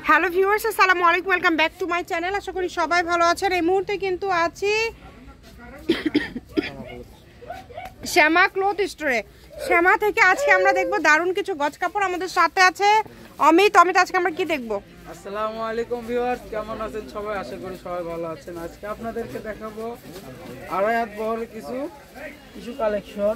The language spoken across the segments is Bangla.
হ্যালো ভিউয়ার্স, আসসালামু আলাইকুম, welcome back to my channel. আশা করি সবাই ভালো আছেন। এই মুহূর্তে কিন্তু আছি শ্যামা ক্লথ স্টোরে। শ্যামা থেকে আজকে আমরা দেখবো দারুণ কিছু গজ কাপড়। আমাদের সাথে আছে অমিত। আজকে আমরা কি দেখবো? আসসালামু আলাইকুম ভিউয়ার্স, কেমন আছেন সবাই? আশা করি সবাই ভালো আছেন। আজকে আপনাদেরকে দেখাবো আড়াই হাত বহরের কিছু কালেকশন।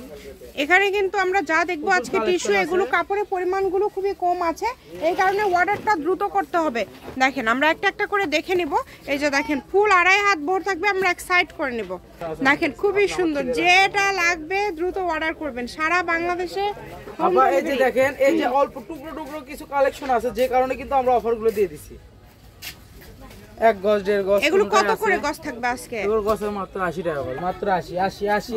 এখানে কিন্তু আমরা যা দেখবো আজকে টিস্যু, এগুলো কাপড়ের পরিমাণগুলো খুবই কম আছে, এই কারণে অর্ডারটা দ্রুত করতে হবে। দেখেন আমরা একটা একটা করে দেখে নিব। এই যে দেখেন ফুল আড়াই হাত বহর থাকবে, আমরা এক সাইড করে নিব। দেখেন খুবই সুন্দর, যেটা লাগবে দ্রুত অর্ডার করবেন সারা বাংলাদেশে। আবার এই যে দেখেন, এই যে অল্প টুকরো টুকরো কিছু কালেকশন আছে, যে কারণে কিন্তু আমরা অফারগুলো দিয়ে দিছি। এক গজ দেড় গজ। এগুলো কত করে গজ থাকবে আজকে? এগুলো গজে মাত্র 80 টাকা করে, মাত্র 80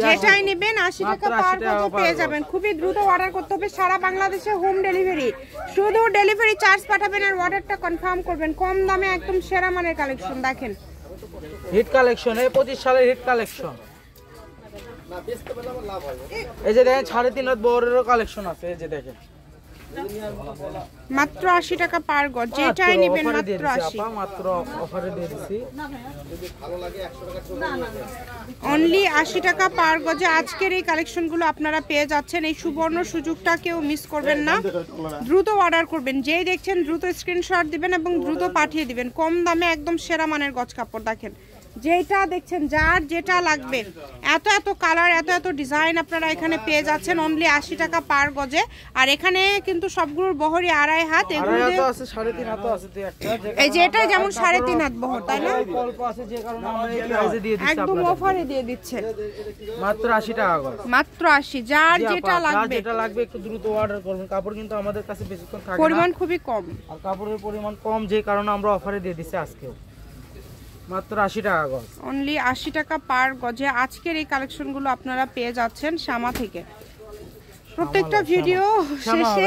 যেটাই নেবেন 80 টাকা পার গজ পেয়ে যাবেন। খুবই দ্রুত অর্ডার করতে হবে, সারা বাংলাদেশে হোম ডেলিভারি। শুধু ডেলিভারি চার্জ পাঠাবেন আর অর্ডারটা কনফার্ম করবেন। কম দামে একদম সেরা মানের কালেকশন। দেখেন হিট কালেকশন, এই 25 সালের হিট কালেকশন। এই যে দেখেন 3.5 হাত বহরেরও কালেকশন আছে। এই যে দেখেন মাত্র 80 টাকা পার গজ, যেটাই নেবেন মাত্র 80। মাত্র অফারে দিয়ে দিছি, অনলি 80 টাকা পার গজে আজকের এই কালেকশনগুলো আপনারা পেয়ে যাচ্ছেন। এই সুবর্ণ সুযোগটা কেউ মিস করবেন না, দ্রুত অর্ডার করবেন। যেই দেখছেন দ্রুত স্ক্রিনশট দিবেন এবং দ্রুত পাঠিয়ে দিবেন। কম দামে একদম সেরা মানের গজ কাপড়। দেখেন যেটা দেখছেন, যার যেটা লাগবে, এত এত কালার, এত এত ডিজাইন আপনারা এখানে পেয়ে যাচ্ছেন অনলি 80 টাকা পার গজে। আর এখানে কিন্তু সবগুলোর বহরই আড়াই হাত। এগুলো আছে 3.5 হাত আছে দুই একটা। এই যে এটা যেমন 3.5 হাত বহর, তাই না? অল্প আছে, যে কারণে আমরা এই প্রাইসে দিয়ে দিচ্ছি। একদম অফারে দিয়ে দিচ্ছে মাত্র 80 টাকা করে, মাত্র 80। যার যেটা লাগবে একটু দ্রুত অর্ডার করবেন। কাপড় কিন্তু আমাদের কাছে বেশিক্ষণ থাকে না, পরিমাণ খুবই কম, আর কাপড়ের পরিমাণ কম, যে কারণে আমরা অফারে দিয়ে দিচ্ছি আজকেও মাত্র 80 টাকা গজ। অনলি 80 টাকা পার গজে আজকের এই কালেকশনগুলো আপনারা পেয়ে যাচ্ছেন শ্যামা থেকে। প্রত্যেকটা ভিডিও শেষে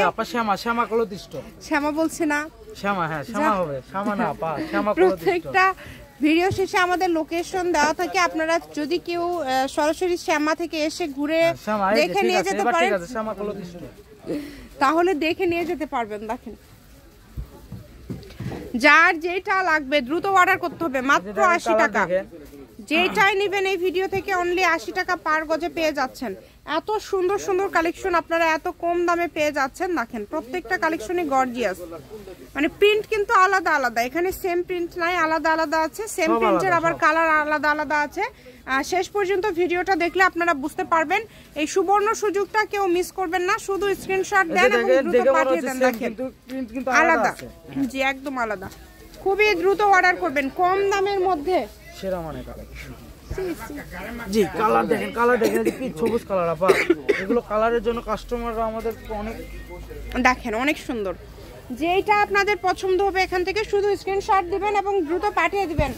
শ্যামা ক্লথ স্টোর, শ্যামা বলছে না, শ্যামা, হ্যাঁ শ্যামা হবে, শ্যামা না পা, শ্যামা ক্লথ স্টোর। প্রত্যেকটা ভিডিও শেষে আমাদের লোকেশন দেওয়া থাকে, আপনারা যদি কেউ সরাসরি শ্যামা থেকে এসে ঘুরে দেখে নিয়ে যেতে পারেন, শ্যামা ক্লথ স্টোর, তাহলে দেখে নিয়ে যেতে পারবেন। দেখেন যার যেটা লাগবে দ্রুত অর্ডার করতে হবে, মাত্র 80 টাকা। যেটাই নেবেন এই ভিডিও থেকে অনলি 80 টাকা পার গজে পেয়ে যাচ্ছেন। এত সুন্দর সুন্দর কালেকশন আপনারা এত কম দামে পেয়ে যাচ্ছেন। দেখেন প্রত্যেকটা কালেকশনই গর্জিয়াস, মানে প্রিন্ট কিন্তু আলাদা আলাদা। এখানে সেম প্রিন্ট নাই, আলাদা আলাদা আছে। সেম প্রিন্টের আবার কালার আলাদা আলাদা আছে। শেষ পর্যন্ত ভিডিওটা দেখলে আপনারা বুঝতে পারবেন। এই সুবর্ণ সুযোগটা কেউ মিস করবেন না, শুধু স্ক্রিনশট দেন এবং দ্রুত পাঠিয়ে দেন। দেখেন আলাদা, জি একদম আলাদা। খুবই দ্রুত অর্ডার করবেন, কম দামের মধ্যে সেরা মানের কালেকশন। জি কালার দেখেন, কি সবুজ কালার আপা। এগুলো কালারের জন্য কাস্টমাররা আমাদের অনেক দেখেন অনেক সুন্দর। যেটা আপনাদের পছন্দ হবে এখান থেকে শুধু স্ক্রিনশট দিবেন এবং দ্রুত পাঠিয়ে দিবেন।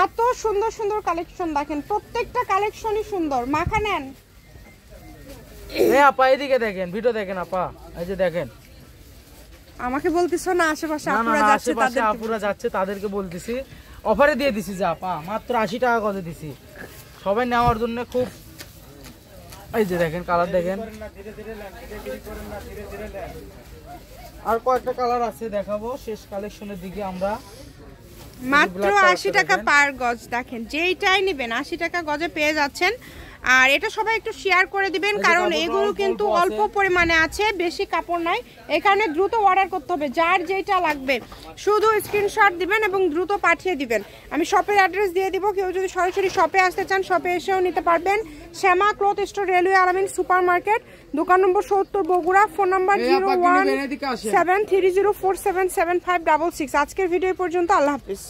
এত সুন্দর সুন্দর কালেকশন। দেখেন প্রত্যেকটা কালেকশনই সুন্দর। মাখা নেন। এই আপা এদিকে দেখেন, ভিডিও দেখেন আপা। এই যে দেখেন, আমাকে বলতিছো না আশেপাশে আপুরা যাচ্ছে তাদেরকে বলতেছি অফারে দিয়ে দিছি যে আপা মাত্র 80 টাকা গজে দিছি সবাই নেওয়ার জন্য। খুব এই যে দেখেন কালার দেখেন, আর কয়েকটা কালার আছে দেখাবো শেষ কালেকশনের দিকে। আমরা মাত্র 80 টাকা পার গজ। দেখেন যেইটাই নেবেন 80 টাকা গজে পেয়ে যাচ্ছেন। আর এটা সবাই একটু শেয়ার করে দিবেন, কারণ এগুলো কিন্তু অল্প পরিমাণে আছে, বেশি কাপড় নাই, এই কারণে দ্রুত অর্ডার করতে হবে। যার যেটা লাগবে শুধু স্ক্রিনশট দিবেন এবং দ্রুত পাঠিয়ে দিবেন। আমি শপের অ্যাড্রেস দিয়ে দিব, কেউ যদি সরাসরি শপে আসতে চান শপে এসেও নিতে পারবেন। শ্যামা ক্লথ স্টোর, রেলওয়ে আলামিন সুপার মার্কেট, দোকান নম্বর 70 বগুড়া, ফোন নাম্বার 017304775566। আজকের ভিডিও পর্যন্ত, আল্লাহ হাফিজ।